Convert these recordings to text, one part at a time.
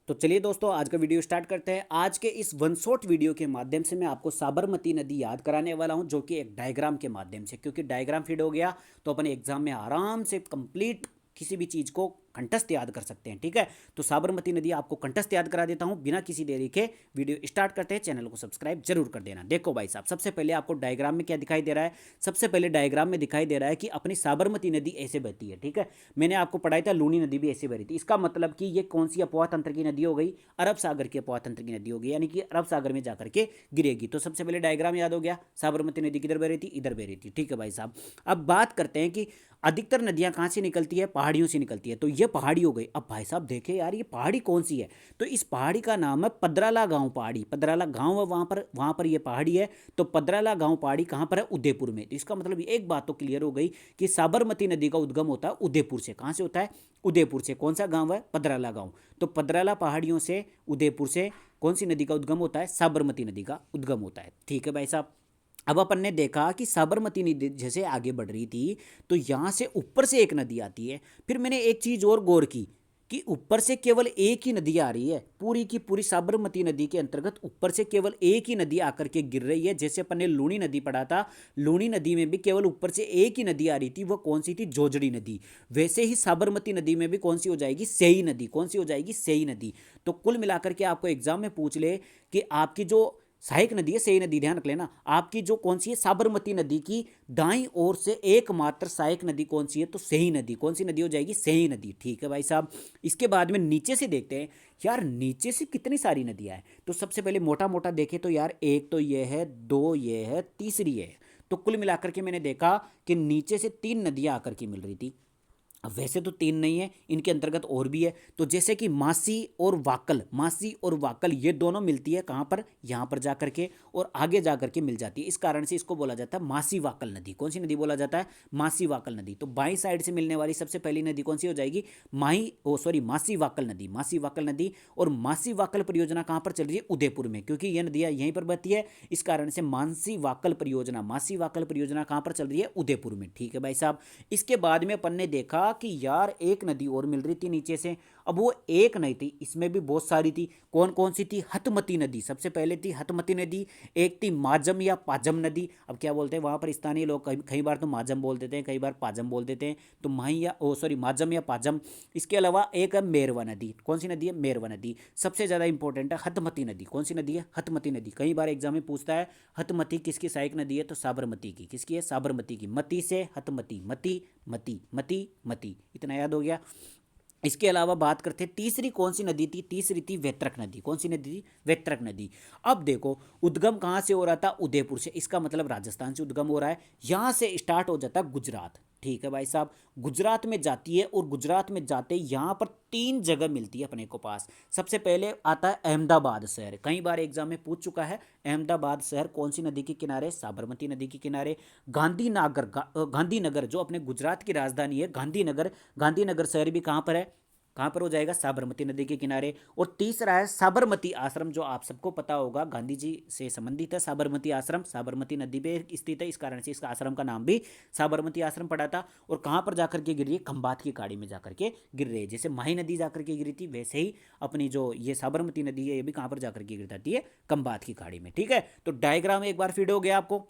तो चलिए दोस्तों, आज का वीडियो स्टार्ट करते हैं। आज के इस वन शॉट वीडियो के माध्यम से मैं आपको साबरमती नदी याद कराने वाला हूं, जो कि एक डायग्राम के माध्यम से, क्योंकि डायग्राम फीड हो गया तो अपने एग्जाम में आराम से कंप्लीट किसी भी चीज़ को कंठस्थ याद कर सकते हैं। ठीक है, तो साबरमती नदी आपको कंठस्थ याद करा देता हूं बिना किसी देरी के। वीडियो स्टार्ट करते हैं, चैनल को सब्सक्राइब जरूर कर देना। देखो भाई साहब, सबसे पहले आपको डायग्राम में क्या दिखाई दे रहा है? सबसे पहले डायग्राम में दिखाई दे रहा है कि अपनी साबरमती नदी ऐसे बहती है। ठीक है, मैंने आपको पढ़ाया था लूनी नदी भी ऐसे बह रही थी। इसका मतलब कि ये कौन सी अफवाह तंत्र की नदी हो गई? अरब सागर की अफवाह तंत्र की नदी हो गई, यानी कि अरब सागर में जाकर के गिरेगी। तो सबसे पहले डायग्राम याद हो गया, साबरमती नदी किधर बह रही थी? इधर बह रही थी। ठीक है भाई साहब, अब बात करते हैं कि अधिकतर नदियां कहाँ से निकलती है? पहाड़ियों से निकलती है। तो ये पहाड़ी हो गई। अब भाई साहब देखे यार, ये पहाड़ी कौन सी है? तो इस पहाड़ी का नाम है पदराला गांव पहाड़ी। पदराला गांव है, वहां पर ये पहाड़ी है। तो पदराला गांव पहाड़ी कहाँ पर है? उदयपुर में। तो इसका मतलब एक बात तो क्लियर हो गई कि साबरमती नदी का उद्गम होता है उदयपुर से। कहाँ से होता है? उदयपुर से। कौन सा गांव है? पदराला गांव। तो पदराला पहाड़ियों से, उदयपुर से कौन सी नदी का उद्गम होता है? साबरमती नदी का उद्गम होता है। ठीक है भाई साहब, अब अपन ने देखा कि साबरमती नदी जैसे आगे बढ़ रही थी तो यहाँ से ऊपर से एक नदी आती है। फिर मैंने एक चीज़ और गौर की कि ऊपर से केवल एक ही नदी आ रही है, पूरी की पूरी साबरमती नदी के अंतर्गत ऊपर से केवल एक ही नदी आकर के गिर रही है। जैसे अपन ने लूनी नदी पढ़ा था, लूनी नदी में भी केवल ऊपर से एक ही नदी आ रही थी, वो कौन सी थी? जोजड़ी नदी। वैसे ही साबरमती नदी में भी कौन सी हो जाएगी? सेई नदी। कौन सी हो जाएगी? सेई नदी। तो कुल मिलाकर के आपको एग्जाम में पूछ ले कि आपकी जो सहायक नदी है, सेई नदी, ध्यान रख लेना, आपकी जो कौन सी है? साबरमती नदी की दाईं ओर से एकमात्र सहायक नदी कौन सी है? तो सेई नदी। कौन सी नदी हो जाएगी? सेई नदी। ठीक है भाई साहब, इसके बाद में नीचे से देखते हैं यार, नीचे से कितनी सारी नदियां हैं। तो सबसे पहले मोटा मोटा देखें तो यार, एक तो ये है, दो ये है, तीसरी है। तो कुल मिलाकर के मैंने देखा कि नीचे से तीन नदियां आकर के मिल रही थी। अब वैसे तो तीन नहीं है, इनके अंतर्गत और भी है। तो जैसे कि मासी और वाकल, मासी और वाकल ये दोनों मिलती है कहाँ पर? यहाँ पर जाकर के, और आगे जाकर के मिल जाती है। इस कारण से इसको बोला जाता है मासी वाकल नदी। कौन सी नदी बोला जाता है? मासी वाकल नदी। तो बाईं साइड से मिलने वाली सबसे पहली नदी कौन सी हो जाएगी? मासी वाकल नदी। मासी वाकल नदी। और मासी वाकल परियोजना कहाँ पर चल रही है? उदयपुर में, क्योंकि यह नदियाँ यहीं पर बहती है। इस कारण से मानसी वाकल परियोजना, मासी वाकल परियोजना कहाँ पर चल रही है? उदयपुर में। ठीक है भाई साहब, इसके बाद में अपन ने देखा कि यार एक नदी और मिल रही थी नीचे से। अब वो एक नहीं थी, इसमें भी बहुत सारी थी। कौन कौन सी थी? हतमती नदी सबसे पहले थी, हतमती नदी। एक थी माजम या पाजम नदी। अब क्या बोलते हैं वहां पर स्थानीय लोग? कई बार तो माजम बोल देते हैं, कई बार पाजम बोल देते हैं। तो माजम या पाजम। इसके अलावा एक है मेरवा नदी। कौन सी नदी है? मेरवा नदी। सबसे ज़्यादा इंपॉर्टेंट है हतमती नदी। कौन सी नदी है? हतमती नदी। कई बार एग्जाम में पूछता है हतमती किसकी सहायक नदी है? तो साबरमती की। किसकी है? साबरमती की। मती से हतमती, मती मती मती मती, इतना याद हो गया। इसके अलावा बात करते हैं तीसरी कौन सी नदी थी? तीसरी थी वेत्रक नदी। कौन सी नदी थी? वेत्रक नदी। अब देखो, उद्गम कहाँ से हो रहा था? उदयपुर से। इसका मतलब राजस्थान से उद्गम हो रहा है। यहाँ से स्टार्ट हो जाता है गुजरात। ठीक है भाई साहब, गुजरात में जाती है, और गुजरात में जाते यहाँ पर तीन जगह मिलती है अपने को पास। सबसे पहले आता है अहमदाबाद शहर। कई बार एग्जाम में पूछ चुका है। अहमदाबाद शहर कौन सी नदी के किनारे? साबरमती नदी के किनारे। गांधीनगर जो अपने गुजरात की राजधानी है, गांधीनगर, गांधीनगर शहर भी कहाँ पर है? कहाँ पर हो जाएगा? साबरमती नदी के किनारे। और तीसरा है साबरमती आश्रम, जो आप सबको पता होगा, गांधी जी से संबंधित है साबरमती आश्रम, साबरमती नदी पे स्थित है। इस कारण से इसका आश्रम का नाम भी साबरमती आश्रम पड़ा था। और कहाँ पर जाकर के गिर रही है? खंबात की खाड़ी में जाकर के गिर रही है। जैसे माही नदी जाकर के गिरी थी, वैसे ही अपनी जो ये साबरमती नदी है, ये भी कहाँ पर जाकर के गिर जाती है? खंबात की खाड़ी में। ठीक है, तो डायग्राम एक बार फीड हो गया आपको।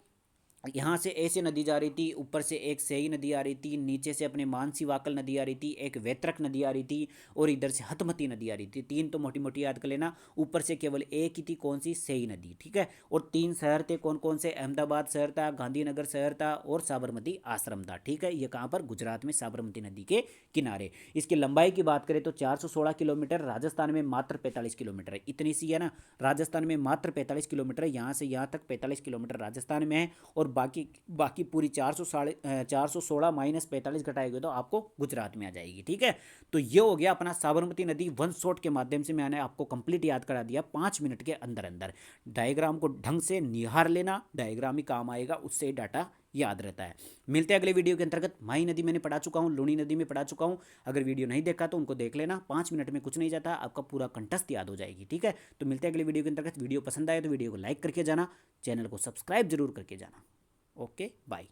यहाँ से ऐसे नदी जा रही थी, ऊपर से एक सेई नदी आ रही थी, नीचे से अपने मानसी वाकल नदी आ रही थी, एक वेत्रक नदी आ रही थी, और इधर से हतमती नदी आ रही थी। तीन तो मोटी मोटी याद कर लेना। ऊपर से केवल एक ही थी, कौन सी? सेई नदी। ठीक है, और तीन शहर थे, कौन कौन से? अहमदाबाद शहर था, गांधीनगर शहर था, और साबरमती आश्रम था। ठीक है, ये कहाँ पर? गुजरात में, साबरमती नदी के किनारे। इसकी लंबाई की बात करें तो 416 किलोमीटर, राजस्थान में मात्र 45 किलोमीटर है। इतनी सी है ना, राजस्थान में मात्र 45 किलोमीटर, यहाँ से यहाँ तक 45 किलोमीटर राजस्थान में है। और बाकी बाकी पूरी 416 माइनस 45 घटाएंगे तो आपको गुजरात में आ जाएगी। ठीक है, तो ये हो गया अपना साबरमती नदी वन शॉट के माध्यम से मैंने आपको कंप्लीट याद करा दिया 5 मिनट के अंदर अंदर। डायग्राम को ढंग से निहार लेना, डायग्राम ही काम आएगा, उससे ही डाटा याद रहता है। मिलते हैं अगले वीडियो के अंतर्गत। माही नदी मैंने पढ़ा चुका हूँ, लूनी नदी में पढ़ा चुका हूँ। अगर वीडियो नहीं देखा तो उनको देख लेना, 5 मिनट में कुछ नहीं जाता, आपका पूरा कंठस्थ याद हो जाएगी। ठीक है, तो मिलते हैं अगले वीडियो के अंतर्गत। वीडियो पसंद आए तो वीडियो को लाइक करके जाना, चैनल को सब्सक्राइब जरूर करके जाना। Okay, bye.